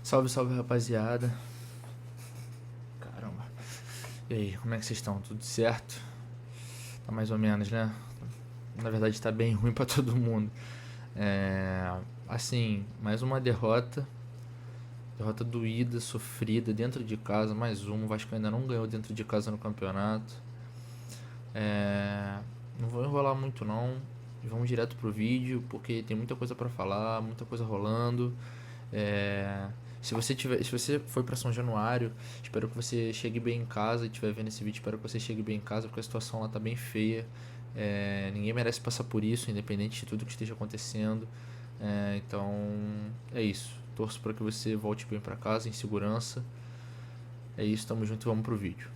Salve, salve, rapaziada. Caramba. E aí, como é que vocês estão? Tudo certo? Tá mais ou menos, né? Na verdade tá bem ruim pra todo mundo. Assim, mais uma derrota. Derrota doída, sofrida, dentro de casa, mais uma. O Vasco ainda não ganhou dentro de casa no campeonato. Não vou enrolar muito não. Vamos direto pro vídeo, porque tem muita coisa pra falar, muita coisa rolando. É, se você foi para São Januário, espero que você chegue bem em casa e estiver vendo esse vídeo, espero que você chegue bem em casa, porque a situação lá tá bem feia. Ninguém merece passar por isso, independente de tudo que esteja acontecendo. Então é isso. Torço para que você volte bem para casa em segurança. É isso, tamo junto e vamos pro vídeo.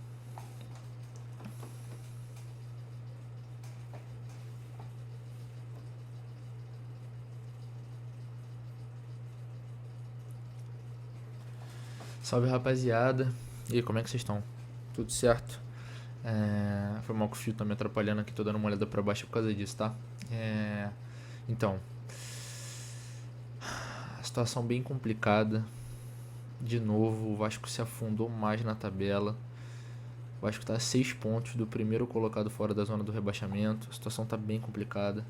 Salve, rapaziada. E aí, como é que vocês estão? Tudo certo? Foi mal que o fio tá me atrapalhando aqui, tô dando uma olhada pra baixo por causa disso, tá? Então, a situação bem complicada. De novo, o Vasco se afundou mais na tabela. O Vasco está a 6 pontos do primeiro colocado fora da zona do rebaixamento. A situação está bem complicada.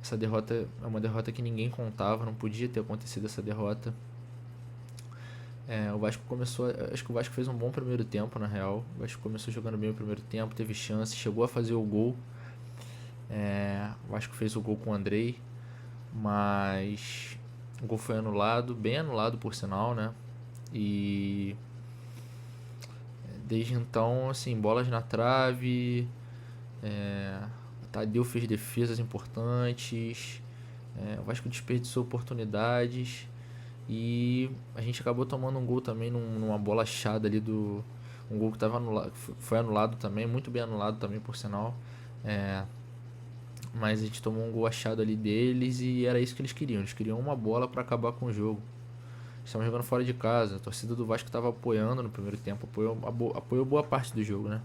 Essa derrota é uma derrota que ninguém contava, não podia ter acontecido essa derrota. O Vasco começou. Acho que o Vasco fez um bom primeiro tempo, na real. O Vasco começou jogando bem o primeiro tempo, teve chance, chegou a fazer o gol. O Vasco fez o gol com o Andrei, mas o gol foi anulado, bem anulado por sinal, né? E desde então, assim, bolas na trave, Tadeu fez defesas importantes, o Vasco desperdiçou oportunidades e a gente acabou tomando um gol também numa bola achada ali do... Um gol que tava anulado, foi anulado também, muito bem anulado também por sinal. Mas a gente tomou um gol achado ali deles e era isso que eles queriam. Eles queriam uma bola para acabar com o jogo. Estamos jogando fora de casa. A torcida do Vasco estava apoiando no primeiro tempo, apoiou boa parte do jogo, né?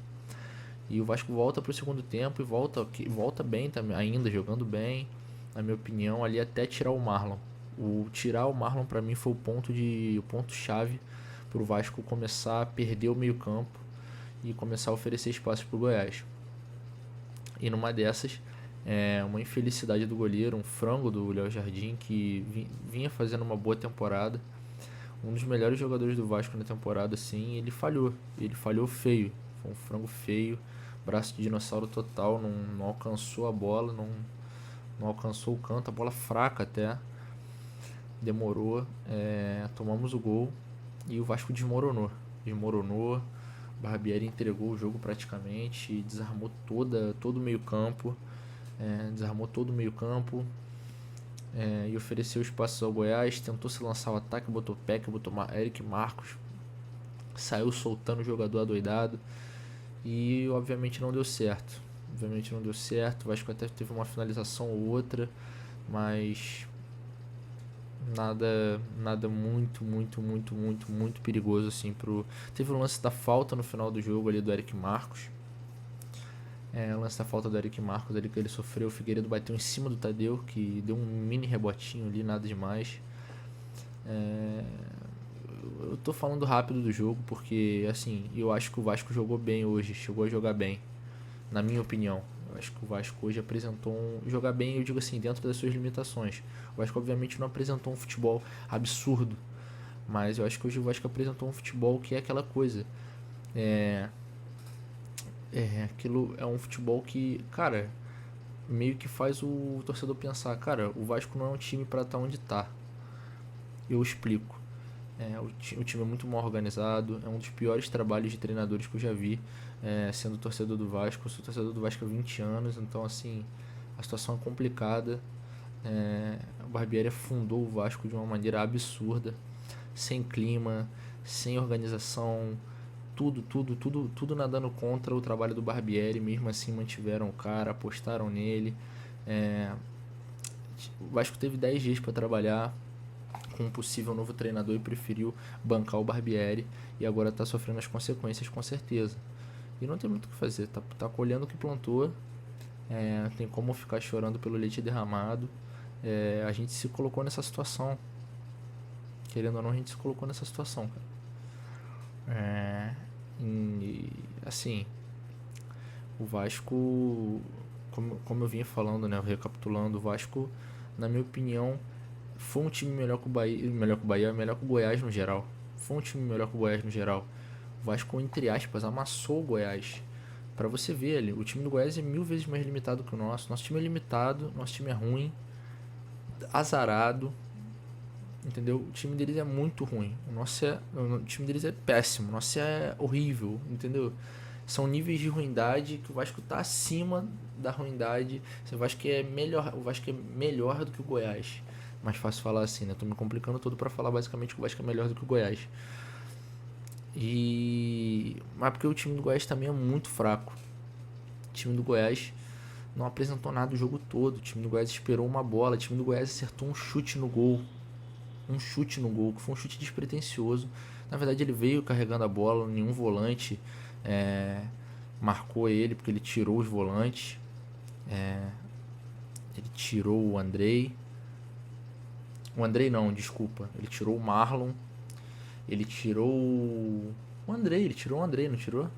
E o Vasco volta pro segundo tempo e volta bem também, ainda jogando bem, na minha opinião, ali até tirar o Marlon. Tirar o Marlon para mim foi o ponto chave pro Vasco começar a perder o meio-campo e começar a oferecer espaço pro Goiás. E numa dessas, uma infelicidade do goleiro, um frango do Léo Jardim que vinha fazendo uma boa temporada, um dos melhores jogadores do Vasco na temporada, assim, ele falhou feio, foi um frango feio, braço de dinossauro total, não alcançou a bola, não alcançou o canto, a bola fraca até, demorou, tomamos o gol e o Vasco desmoronou, Barbieri entregou o jogo praticamente, desarmou todo o meio campo, e ofereceu espaço ao Goiás, tentou se lançar o ataque, botou Peck, botou Eric Marcos, saiu soltando o jogador adoidado e obviamente não deu certo. O Vasco até teve uma finalização ou outra, mas nada muito perigoso assim pro... Teve o lance da falta no final do jogo ali do Eric Marcos. O lance da falta do Eric Marcos ali que ele sofreu, o Figueiredo bateu em cima do Tadeu, que deu um mini rebotinho ali, nada demais. Eu tô falando rápido do jogo porque, assim, eu acho que o Vasco jogou bem hoje, chegou a jogar bem, na minha opinião. Eu acho que o Vasco hoje apresentou jogar bem, eu digo assim, dentro das suas limitações. O Vasco obviamente não apresentou um futebol absurdo, mas eu acho que hoje o Vasco apresentou um futebol que é aquela coisa. Aquilo é um futebol que, cara, meio que faz o torcedor pensar, cara, o Vasco não é um time pra estar onde tá. Eu explico. O time é muito mal organizado, é um dos piores trabalhos de treinadores que eu já vi, sendo torcedor do Vasco. Eu sou torcedor do Vasco há 20 anos, então assim, a situação é complicada. O Barbieri afundou o Vasco de uma maneira absurda, sem clima, sem organização, tudo nadando contra o trabalho do Barbieri. Mesmo assim mantiveram o cara, apostaram nele. O Vasco teve 10 dias para trabalhar com um possível novo treinador e preferiu bancar o Barbieri e agora está sofrendo as consequências com certeza. E não tem muito o que fazer, tá colhendo o que plantou, tem como ficar chorando pelo leite derramado. A gente se colocou nessa situação. Querendo ou não, a gente se colocou nessa situação, cara. Assim, o Vasco, como eu vinha falando, né, recapitulando, o Vasco, na minha opinião, foi um time melhor que o Bahia, melhor que o Goiás no geral. Foi um time melhor que o Goiás no geral. O Vasco, entre aspas, amassou o Goiás. Pra você ver ali, o time do Goiás é 1000 vezes mais limitado que o nosso. Nosso time é limitado, nosso time é ruim, azarado, entendeu? O time deles é muito ruim. O time deles é péssimo. O nosso é horrível, entendeu? São níveis de ruindade que o Vasco tá acima da ruindade. O Vasco é melhor do que o Goiás. Mais fácil falar assim, né? Tô me complicando todo pra falar basicamente que o Vasco é melhor do que o Goiás. Mas porque o time do Goiás também é muito fraco. O time do Goiás não apresentou nada o jogo todo. O time do Goiás esperou uma bola. O time do Goiás acertou um chute no gol. Que foi um chute despretensioso. Na verdade, ele veio carregando a bola, nenhum volante marcou ele, porque ele tirou os volantes. Ele tirou o Andrei. O Andrei não, desculpa. Ele tirou o Marlon. Ele tirou o Andrei. Ele tirou o Andrei, não tirou?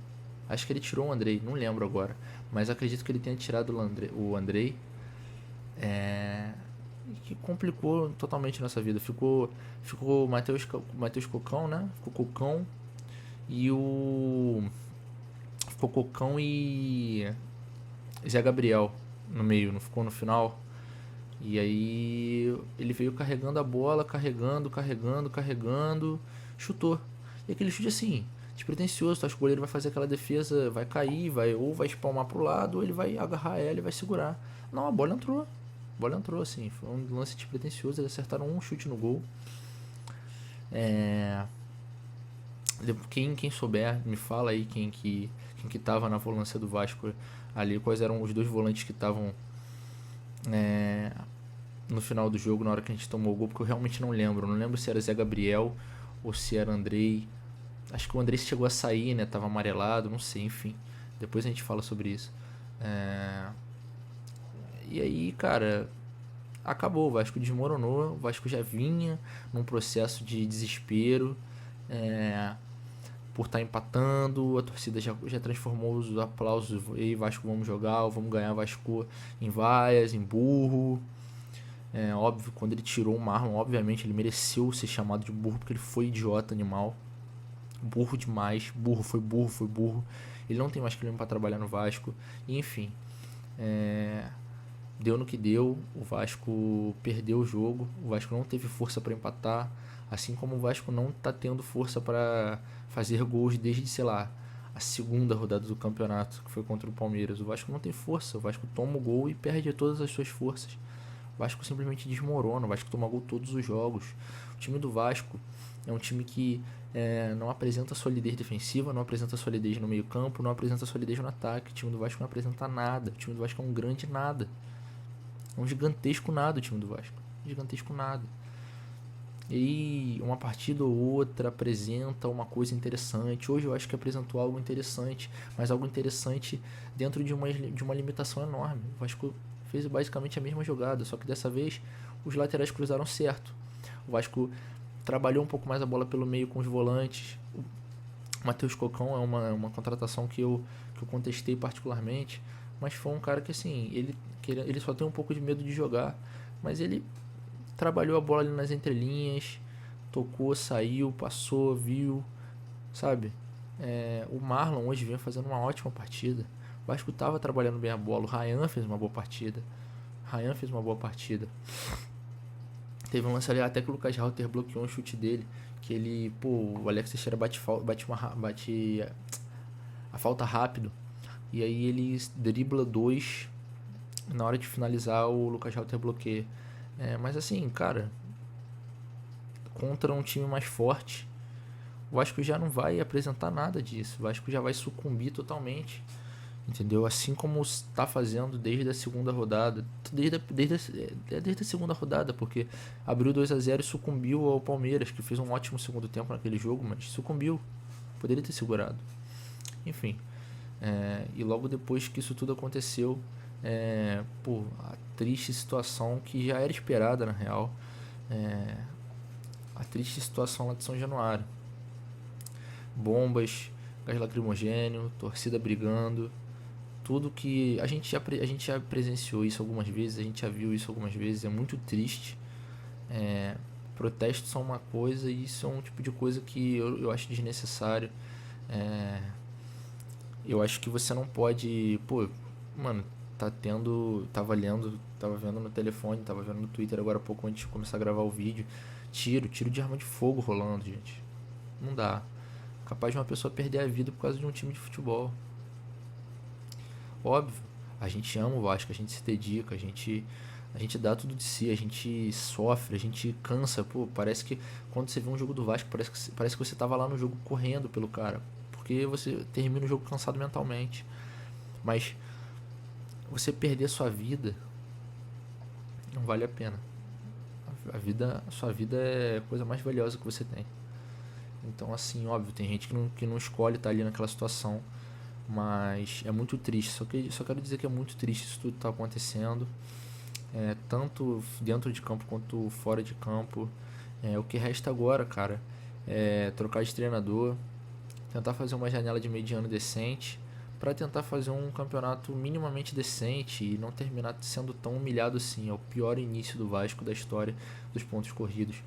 Acho que ele tirou o Andrei, não lembro agora. Mas acredito que ele tenha tirado o Andrei. Que complicou totalmente nossa vida. Ficou o Matheus Cocão, né? Ficou Cocão e o. Ficou Cocão e Zé Gabriel no meio, não ficou no final. E aí ele veio carregando a bola, carregando, chutou. E aquele chute assim, despretensioso, tu acha que o goleiro vai fazer aquela defesa, vai cair, ou vai espalmar pro lado, ou ele vai agarrar ela e vai segurar. Não, a bola entrou. A bola entrou, assim, foi um lance despretensioso, eles acertaram um chute no gol. Quem souber, me fala aí quem que tava na volância do Vasco ali, quais eram os dois volantes que estavam no final do jogo, na hora que a gente tomou o gol, porque eu realmente não lembro. Não lembro se era Zé Gabriel ou se era Andrei. Acho que o Andrei chegou a sair, né? Tava amarelado, não sei, enfim. Depois a gente fala sobre isso. E aí, cara, acabou. O Vasco desmoronou. O Vasco já vinha num processo de desespero. Por estar empatando, a torcida já transformou os aplausos. Ei, Vasco, vamos jogar, vamos ganhar Vasco em vaias, em burro. Óbvio, quando ele tirou o Marlon, obviamente ele mereceu ser chamado de burro, porque ele foi idiota, animal. Burro demais, foi burro. Ele não tem mais clima para trabalhar no Vasco. E, enfim, deu no que deu. O Vasco perdeu o jogo. O Vasco não teve força para empatar. Assim como o Vasco não tá tendo força para fazer gols desde, sei lá, a segunda rodada do campeonato, que foi contra o Palmeiras. O Vasco não tem força. O Vasco toma o gol e perde todas as suas forças. O Vasco simplesmente desmorona. O Vasco toma gol todos os jogos. O time do Vasco é um time que não apresenta solidez defensiva, não apresenta solidez no meio campo, não apresenta solidez no ataque. O time do Vasco não apresenta nada. O time do Vasco é um grande nada. É um gigantesco nada o time do Vasco. Gigantesco nada. E uma partida ou outra apresenta uma coisa interessante. Hoje eu acho que apresentou algo interessante, mas algo interessante dentro de uma limitação enorme. O Vasco fez basicamente a mesma jogada, só que dessa vez os laterais cruzaram certo. O Vasco trabalhou um pouco mais a bola pelo meio com os volantes. O Matheus Cocão é uma contratação que eu contestei particularmente, mas foi um cara que assim, ele só tem um pouco de medo de jogar, mas ele trabalhou a bola ali nas entrelinhas, tocou, saiu, passou, viu, sabe? O Marlon hoje vinha fazendo uma ótima partida. O Vasco estava trabalhando bem a bola. O Ryan fez uma boa partida. Teve um lance ali até que o Lucas Halter bloqueou um chute dele. Que ele, o Alex Teixeira bate a falta rápido. E aí ele dribla 2. Na hora de finalizar, o Lucas Halter bloqueia. Mas assim, cara, contra um time mais forte, o Vasco já não vai apresentar nada disso. O Vasco já vai sucumbir totalmente, entendeu? Assim como está fazendo desde a segunda rodada. Desde a segunda rodada, porque abriu 2-0 e sucumbiu ao Palmeiras, que fez um ótimo segundo tempo naquele jogo, mas sucumbiu. Poderia ter segurado. Enfim, e logo depois que isso tudo aconteceu, a triste situação que já era esperada na real. a triste situação lá de São Januário. Bombas, gás lacrimogêneo, torcida brigando, tudo que a gente já presenciou isso algumas vezes, a gente já viu isso algumas vezes, é muito triste. Protestos são uma coisa e isso é um tipo de coisa que eu acho desnecessário. É, eu acho que você não pode, pô, mano, tava vendo no telefone, tava vendo no Twitter agora há pouco antes de começar a gravar o vídeo, tiro de arma de fogo rolando, gente. Não dá. Capaz de uma pessoa perder a vida por causa de um time de futebol. Óbvio, a gente ama o Vasco, a gente se dedica, a gente dá tudo de si, a gente sofre, a gente cansa. Pô, parece que quando você vê um jogo do Vasco, parece que você tava lá no jogo correndo pelo cara. Porque você termina o jogo cansado mentalmente. Mas você perder a sua vida não vale a pena. A sua vida é a coisa mais valiosa que você tem. Então, assim, óbvio, tem gente que não escolhe estar ali naquela situação, mas é muito triste. Só quero dizer que é muito triste isso tudo tá acontecendo, tanto dentro de campo quanto fora de campo. O que resta agora, cara, é trocar de treinador, tentar fazer uma janela de mediano decente, para tentar fazer um campeonato minimamente decente e não terminar sendo tão humilhado assim. É o pior início do Vasco da história dos pontos corridos,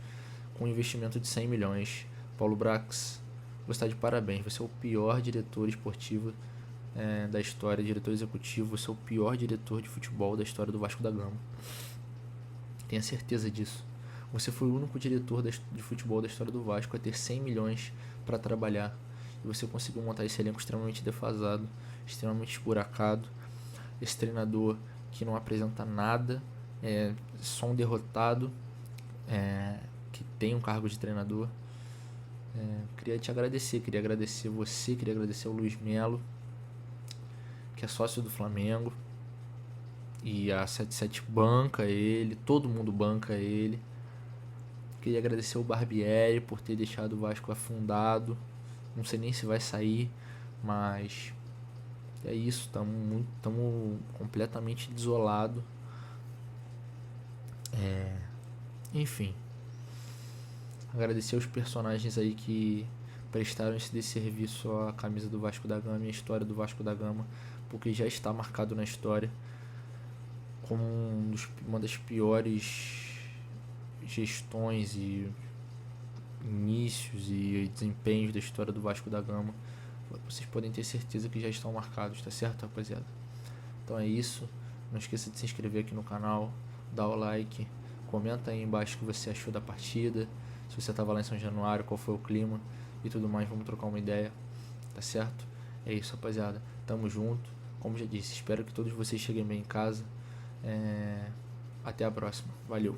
com um investimento de 100 milhões. Paulo Brax, você está de parabéns. Você é o pior diretor esportivo da história, diretor executivo. Você é o pior diretor de futebol da história do Vasco da Gama. Tenha certeza disso. Você foi o único diretor de futebol da história do Vasco a ter 100 milhões para trabalhar. E você conseguiu montar esse elenco extremamente defasado, extremamente esburacado. Esse treinador que não apresenta nada, é só um derrotado, que tem um cargo de treinador. Queria te agradecer, queria agradecer você, queria agradecer ao Luiz Melo, que é sócio do Flamengo, e a 77 banca ele, todo mundo banca ele. Queria agradecer ao Barbieri por ter deixado o Vasco afundado, não sei nem se vai sair, mas é isso, estamos completamente desolados. Enfim, agradecer aos personagens aí que prestaram esse desserviço à camisa do Vasco da Gama e à história do Vasco da Gama, porque já está marcado na história como uma das piores gestões e inícios e desempenhos da história do Vasco da Gama. Vocês podem ter certeza que já estão marcados, tá certo, rapaziada? Então é isso. Não esqueça de se inscrever aqui no canal, dá o like, comenta aí embaixo o que você achou da partida, se você estava lá em São Januário, qual foi o clima e tudo mais. Vamos trocar uma ideia, tá certo? É isso, rapaziada. Tamo junto. Como já disse, espero que todos vocês cheguem bem em casa. Até a próxima. Valeu.